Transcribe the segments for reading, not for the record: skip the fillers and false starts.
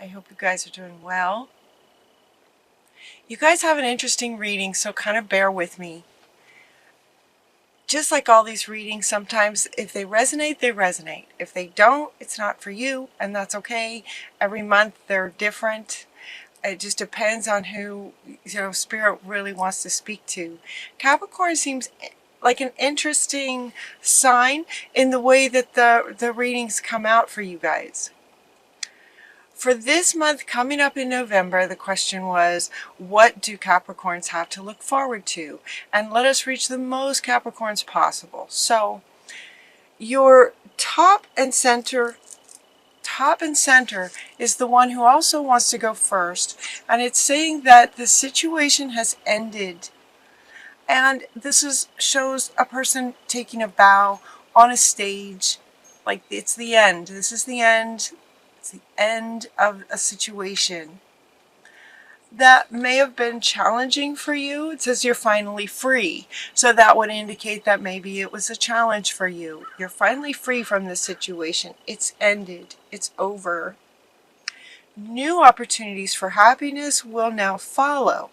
I hope you guys are doing well. You guys have an interesting reading, so kind of bear with me. Just like all these readings, sometimes if they resonate, they resonate. If they don't, it's not for you, and that's okay. Every month they're different. It just depends on who, Spirit really wants to speak to. Capricorn seems like an interesting sign in the way that the readings come out for you guys. For this month coming up in November, the question was, what do Capricorns have to look forward to? And let us reach the most Capricorns possible. So your top and center is the one who also wants to go first. And it's saying that the situation has ended. And this shows a person taking a bow on a stage. Like it's the end. This is the end. It's the end of a situation that may have been challenging for you. It says you're finally free. So that would indicate that maybe it was a challenge for you. You're finally free from this situation. It's ended. It's over. New opportunities for happiness will now follow.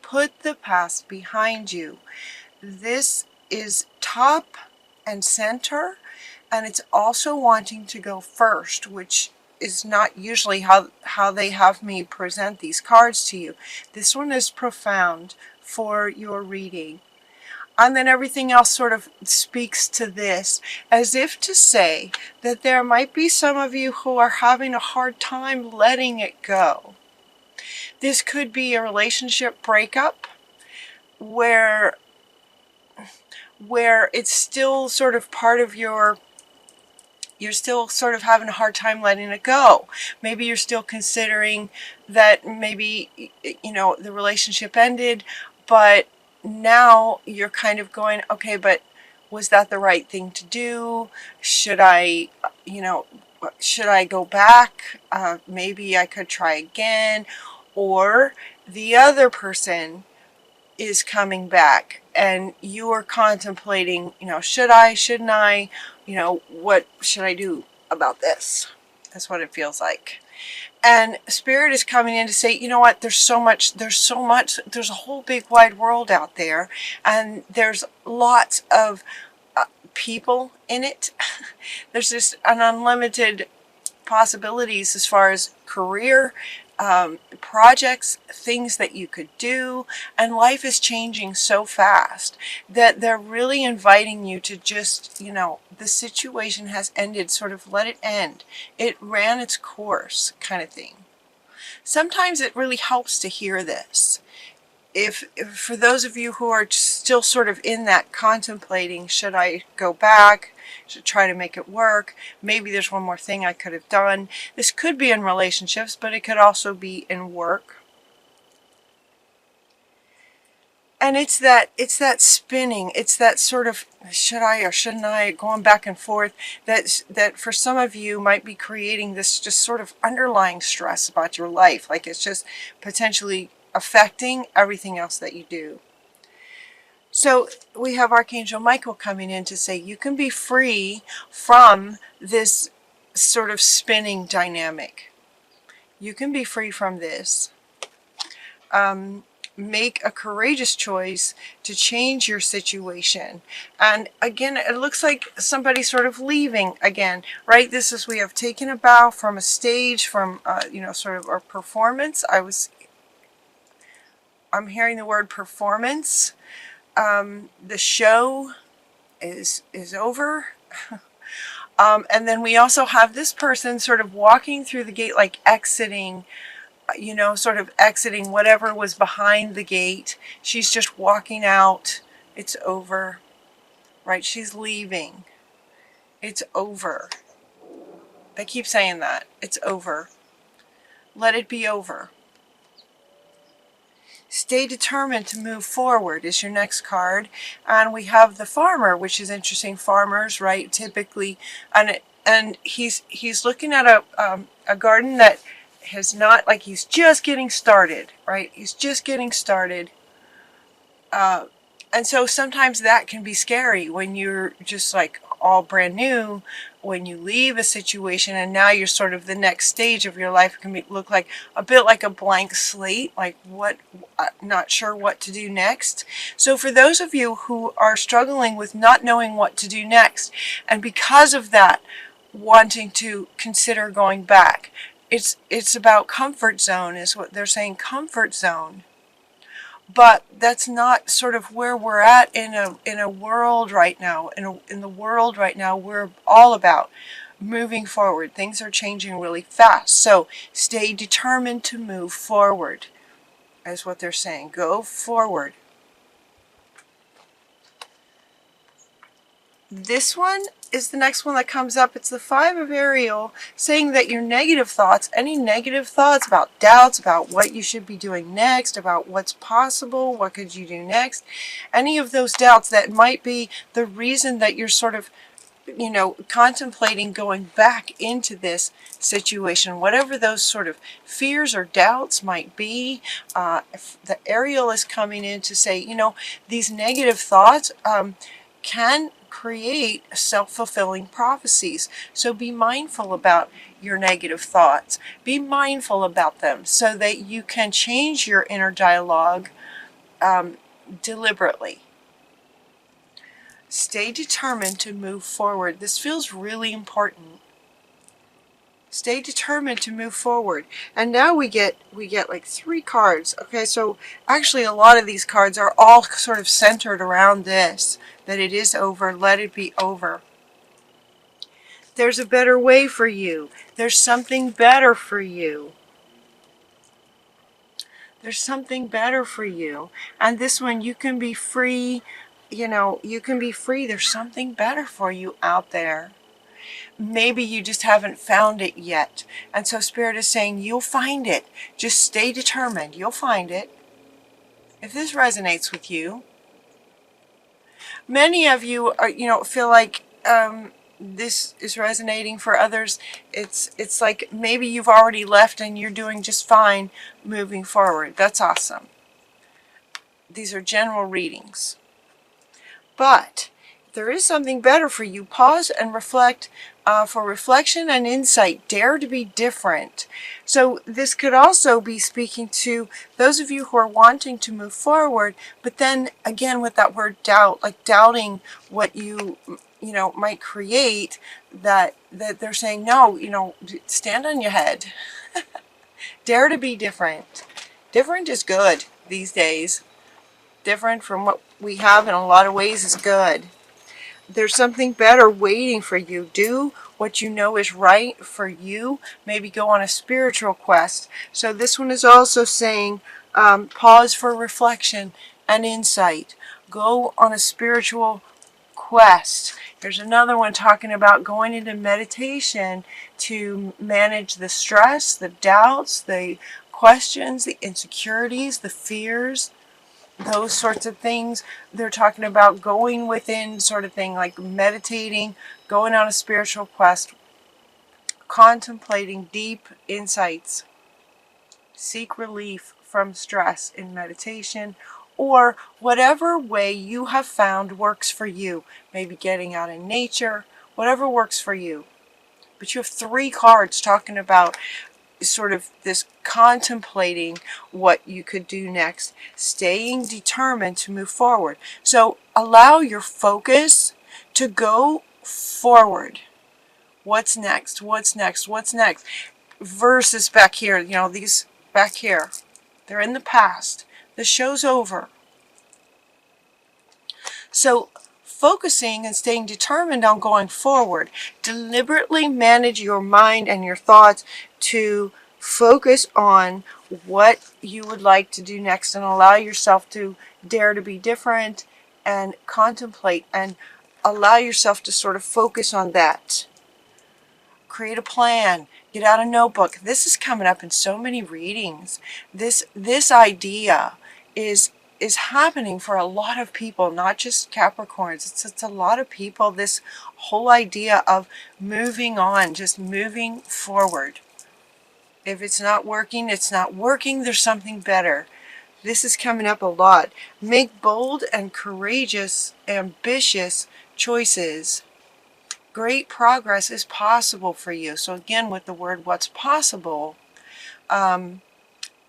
Put the past behind you. This is top and center. And it's also wanting to go first, which is not usually how they have me present these cards to you. This one is profound for your reading. And then everything else sort of speaks to this, as if to say that there might be some of you who are having a hard time letting it go. This could be a relationship breakup where it's still sort of part of you're still sort of having a hard time letting it go. Maybe you're still considering that maybe, the relationship ended, but now you're kind of going, okay, but was that the right thing to do? Should I go back? Maybe I could try again. Or the other person is coming back and you are contemplating, should I, shouldn't I, what should I do about this? That's what it feels like. And Spirit is coming in to say, you know what, there's a whole big wide world out there, and there's lots of people in it. There's just an unlimited possibilities as far as career, projects, things that you could do, and life is changing so fast that they're really inviting you to just, the situation has ended, sort of let it end. It ran its course kind of thing. Sometimes it really helps to hear this. If for those of you who are still sort of in that contemplating, should I go back? Should I try to make it work? Maybe there's one more thing I could have done. This could be in relationships, but it could also be in work. And it's that spinning, it's that sort of should I or shouldn't I, going back and forth, that for some of you might be creating this just sort of underlying stress about your life, like it's just potentially affecting everything else that you do. So we have Archangel Michael coming in to say you can be free from this sort of spinning dynamic. You can be free from this. Make a courageous choice to change your situation. And again, it looks like somebody sort of leaving again, right? This is, we have taken a bow from a stage, from, sort of our performance. I'm hearing the word performance. The show is over. And then we also have this person sort of walking through the gate, like exiting, sort of exiting whatever was behind the gate. She's just walking out. It's over, right? She's leaving. It's over. I keep saying that. It's over. Let it be over. Stay determined to move forward is your next card. And we have the farmer, which is interesting. Farmers, right, typically, and he's looking at a garden that has not, like, he's just getting started, right? He's just getting started. And so sometimes that can be scary when you're just like, all brand new when you leave a situation, and now you're sort of the next stage of your life. It can look like a bit like a blank slate, like what, not sure what to do next. So for those of you who are struggling with not knowing what to do next, and because of that wanting to consider going back, it's about comfort zone is what they're saying, comfort zone. But that's not sort of where we're at in a world right now. In the world right now, we're all about moving forward. Things are changing really fast. So stay determined to move forward, is what they're saying. Go forward. This one is the next one that comes up. It's the Five of Ariel, saying that your negative thoughts, any negative thoughts about doubts, about what you should be doing next, about what's possible, what could you do next, any of those doubts that might be the reason that you're sort of, contemplating going back into this situation, whatever those sort of fears or doubts might be. The Ariel is coming in to say, these negative thoughts can create self-fulfilling prophecies. So be mindful about your negative thoughts. Be mindful about them so that you can change your inner dialogue deliberately. Stay determined to move forward. This feels really important. Stay determined to move forward. And now we get like 3 cards. Okay, so actually a lot of these cards are all sort of centered around this, that it is over, let it be over. There's a better way for you. There's something better for you. There's something better for you. And this one, you can be free, you can be free. There's something better for you out there. Maybe you just haven't found it yet. And so Spirit is saying, you'll find it. Just stay determined. You'll find it. If this resonates with you, many of you are, feel like this is resonating. For others, it's like maybe you've already left and you're doing just fine moving forward. That's awesome. These are general readings. But if there is something better for you, pause and reflect for reflection and insight. Dare to be different. So this could also be speaking to those of you who are wanting to move forward, but then again with that word doubt, like doubting what you might create, that they're saying, no, stand on your head. Dare to be different. Different is good these days. Different from what we have in a lot of ways is good. There's something better waiting for you. Do what you know is right for you. Maybe go on a spiritual quest. So this one is also saying pause for reflection and insight. Go on a spiritual quest. There's another one talking about going into meditation to manage the stress, the doubts, the questions, the insecurities, the fears, those sorts of things. They're talking about going within, sort of thing, like meditating, going on a spiritual quest, contemplating deep insights. Seek relief from stress in meditation, or whatever way you have found works for you. Maybe getting out in nature, whatever works for you. But you have 3 cards talking about sort of this contemplating what you could do next, staying determined to move forward. So allow your focus to go forward. What's next? What's next? What's next? Versus back here, these back here, they're in the past. The show's over. So focusing and staying determined on going forward. Deliberately manage your mind and your thoughts to focus on what you would like to do next, and allow yourself to dare to be different and contemplate and allow yourself to sort of focus on that. Create a plan. Get out a notebook. This is coming up in so many readings. This idea is happening for a lot of people, not just Capricorns. It's a lot of people, this whole idea of moving on, just moving forward. If it's not working, it's not working. There's something better. This is coming up a lot. Make bold and courageous, ambitious choices. Great progress is possible for you. So again, with the word what's possible,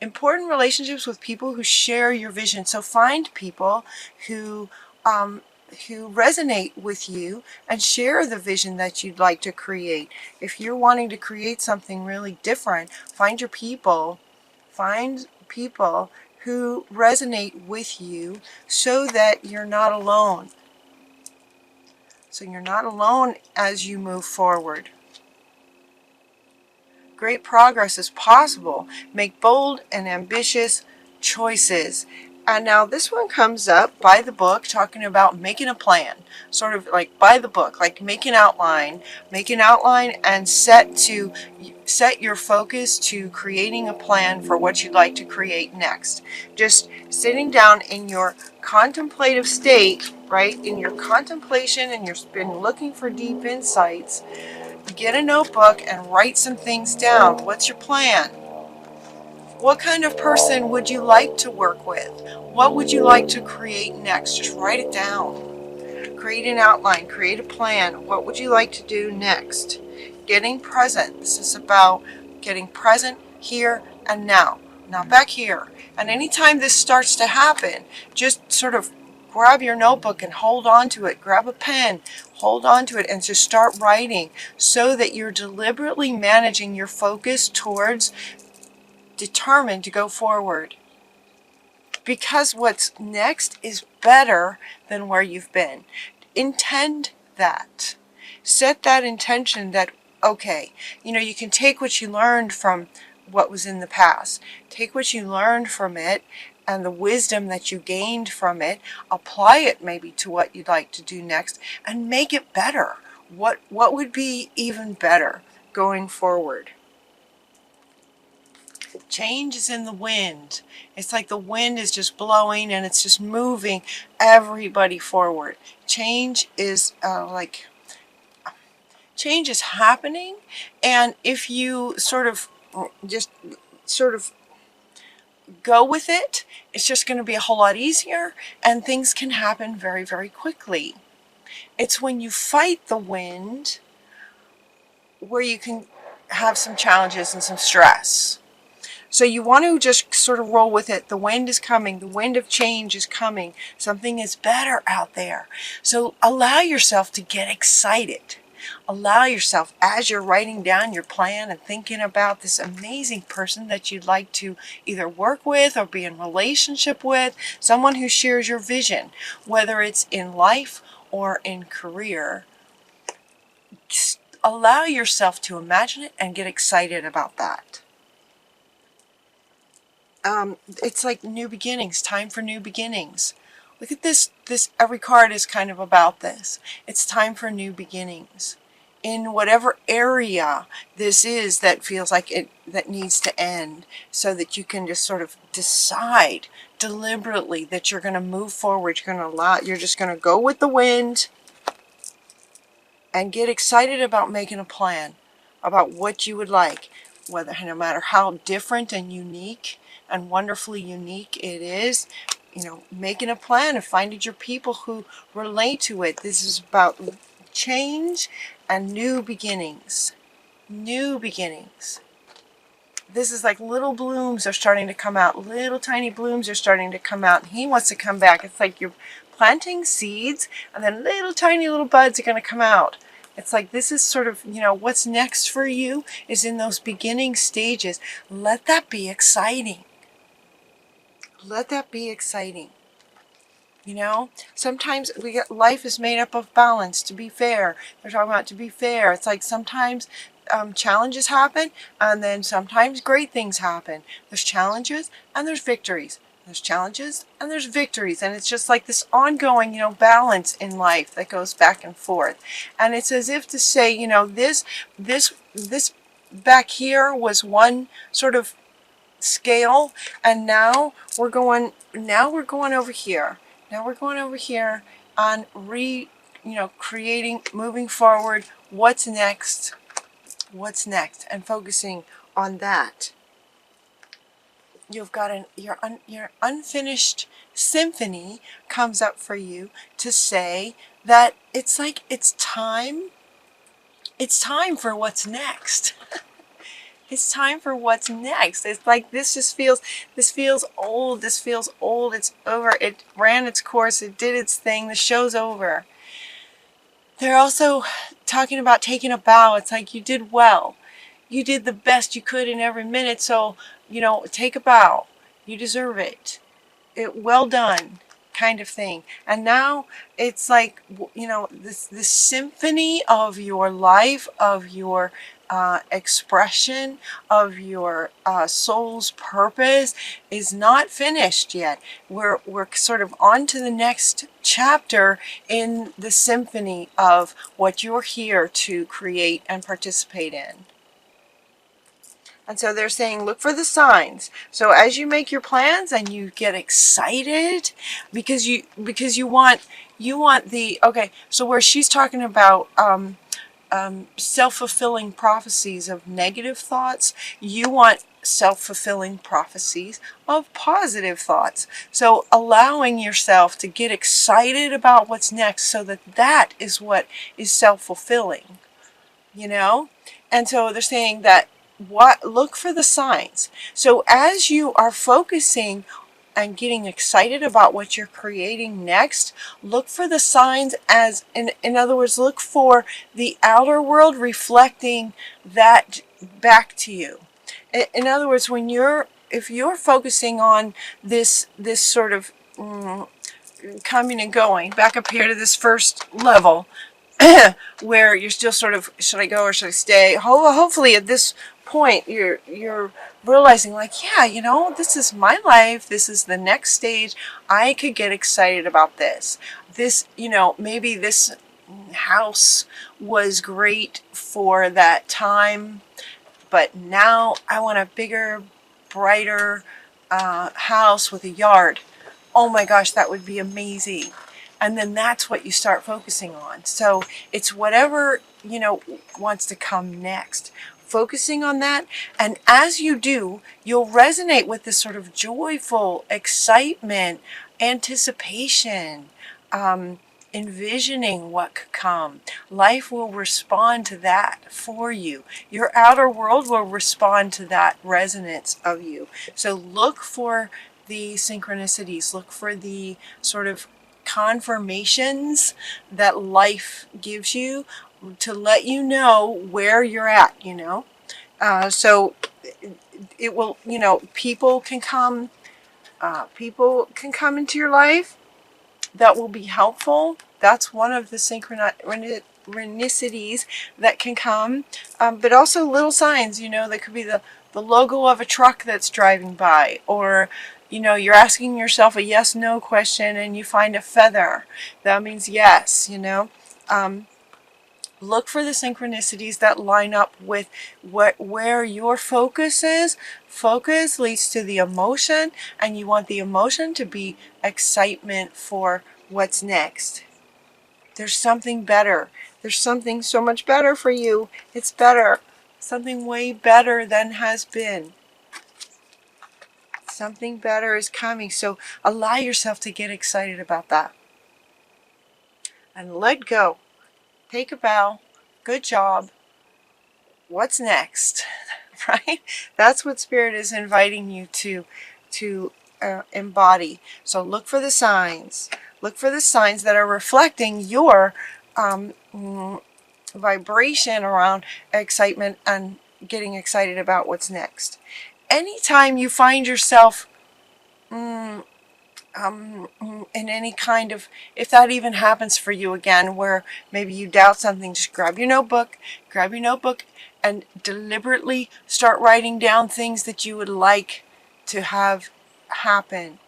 important relationships with people who share your vision. So find people who resonate with you and share the vision that you'd like to create. If you're wanting to create something really different, find people who resonate with you so that you're not alone. So you're not alone as you move forward. Great progress is possible. Make bold and ambitious choices. And now this one comes up by the book, talking about making a plan, sort of like by the book, like make an outline and set your focus to creating a plan for what you'd like to create next. Just sitting down in your contemplative state, right? In your contemplation, and you've been looking for deep insights. Get a notebook and write some things down. What's your plan? What kind of person would you like to work with? What would you like to create next? Just write it down. Create an outline, create a plan. What would you like to do next? Getting present. This is about getting present here and now, not back here. And anytime this starts to happen, just sort of grab your notebook and hold on to it. Grab a pen, hold on to it, and just start writing so that you're deliberately managing your focus towards determined to go forward. Because what's next is better than where you've been. Intend that. Set that intention that, okay, you can take what you learned from what was in the past. Take what you learned from it and the wisdom that you gained from it, apply it maybe to what you'd like to do next, and make it better. What would be even better going forward? Change is in the wind. It's like the wind is just blowing and it's just moving everybody forward. Change is change is happening, and if you sort of go with it, it's just going to be a whole lot easier, and things can happen very, very quickly. It's when you fight the wind where you can have some challenges and some stress. So you want to just sort of roll with it. The wind is coming. The wind of change is coming. Something is better out there. So allow yourself to get excited. Allow yourself, as you're writing down your plan and thinking about this amazing person that you'd like to either work with or be in relationship with, someone who shares your vision, whether it's in life or in career, allow yourself to imagine it and get excited about that. It's like new beginnings, time for new beginnings. Look at this, every card is kind of about this. It's time for new beginnings. In whatever area this is that feels like that needs to end, so that you can just sort of decide deliberately that you're going to move forward. You're just going to go with the wind and get excited about making a plan about what you would like, no matter how different and unique and wonderfully unique it is. Making a plan and finding your people who relate to it. This is about change and new beginnings. New beginnings. This is like little blooms are starting to come out. Little tiny blooms are starting to come out. And he wants to come back. It's like you're planting seeds, and then little tiny little buds are going to come out. It's like this is sort of, what's next for you is in those beginning stages. Let that be exciting. Let that be exciting. Sometimes life is made up of balance, to be fair. They're talking about to be fair. It's like sometimes challenges happen, and then sometimes great things happen. There's challenges and there's victories. There's challenges and there's victories. And it's just like this ongoing, balance in life that goes back and forth. And it's as if to say, this back here was one sort of scale, and now we're going over here. Now we're going over here on creating, moving forward. What's next? What's next? And focusing on that. You've got your unfinished symphony comes up for you to say that it's like it's time it's time for what's next. It's time for what's next. It's like this feels old. This feels old. It's over. It ran its course. It did its thing. The show's over. They're also talking about taking a bow. It's like you did well. You did the best you could in every minute. So, take a bow. You deserve it. Well done, kind of thing. And now it's like, this symphony of your life, of your expression, of your soul's purpose is not finished yet. We're sort of on to the next chapter in the symphony of what you're here to create and participate in. And so they're saying, look for the signs. So as you make your plans and you get excited because you want the, okay, so where she's talking about self-fulfilling prophecies of negative thoughts, you want self-fulfilling prophecies of positive thoughts. So allowing yourself to get excited about what's next so that is what is self-fulfilling, And so they're saying that look for the signs. So as you are focusing and getting excited about what you're creating next, look for the signs as, in other words, look for the outer world reflecting that back to you. In other words, if you're focusing on this sort of coming and going, back up here to this first level, where you're still sort of, should I go or should I stay? Hopefully at this point you're realizing, like, yeah, this is my life. This is the next stage. I could get excited about this. Maybe this house was great for that time, but now I want a bigger, brighter house with a yard. Oh my gosh, that would be amazing. And then that's what you start focusing on. So it's whatever, wants to come next. Focusing on that. And as you do, you'll resonate with this sort of joyful excitement, anticipation, envisioning what could come. Life will respond to that for you. Your outer world will respond to that resonance of you. So look for the synchronicities. Look for the sort of confirmations that life gives you to let you know where you're at, so it will, people can come into your life that will be helpful. That's one of the synchronicities that can come, but also little signs, that could be the logo of a truck that's driving by, or you're asking yourself a yes/no question and you find a feather. That means yes, Look for the synchronicities that line up with where your focus is. Focus leads to the emotion, and you want the emotion to be excitement for what's next. There's something better. There's something so much better for you. It's better. Something way better than has been. Something better is coming. So allow yourself to get excited about that. And let go. Take a bow. Good job. What's next? Right? That's what Spirit is inviting you to embody. So look for the signs. Look for the signs that are reflecting your vibration around excitement and getting excited about what's next. Anytime you find yourself in any kind of, if that even happens for you again, where maybe you doubt something, just grab your notebook and deliberately start writing down things that you would like to have happen.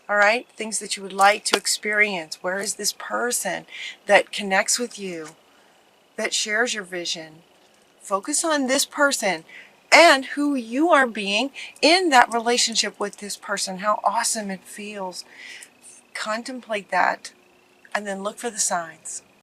All right? Things that you would like to experience. Where is this person that connects with you, that shares your vision? Focus on this person and who you are being in that relationship with this person. How awesome it feels. Contemplate that and then look for the signs.